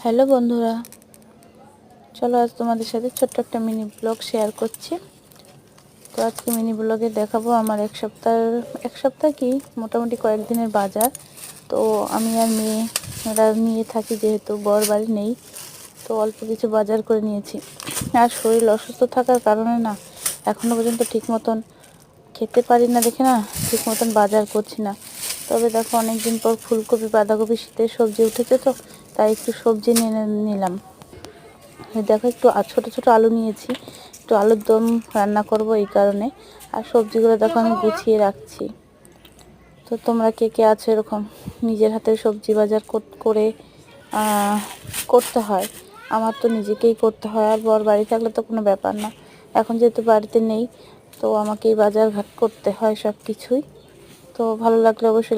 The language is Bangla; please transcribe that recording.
হ্যালো বন্ধুরা, চলো আজ তোমাদের সাথে ছোট্ট একটা মিনি ব্লগ শেয়ার করছি। তো আজকে মিনি ব্লগে দেখাবো আমার এক সপ্তাহ কি মোটামুটি কয়েকদিনের বাজার। তো আমি আর মেয়েরা নিয়ে থাকি, যেহেতু বর বাড়ি নেই, তো অল্প কিছু বাজার করে নিয়েছি। আর শরীর অসুস্থ থাকার কারণে না এখনও পর্যন্ত ঠিক মতন খেতে পারি না দেখে না ঠিক মতন বাজার করছি না। তবে দেখো, অনেক দিন পর ফুলকপি বাঁধাকপি শীতের সবজি উঠেছে, তো তাই একটু সবজি নিয়ে নিলাম। দেখো, একটু ছোট ছোট আলু নিয়েছি, একটু আলুর দম রান্না করব এই কারণে। আর সবজিগুলো দেখো আমি গুছিয়ে রাখছি। তো তোমরা কে কে আছো এরকম নিজের হাতের সবজি বাজার করে করতে হয়? আমার তো নিজেকেই করতে হয়, আর বর বাড়ি থাকলে তো কোনো ব্যাপার না। এখন যেহেতু বাড়িতে নেই, তো আমাকেই বাজার ঘাট করতে হয় সব কিছুই। তো ভালো লাগলে অবশ্যই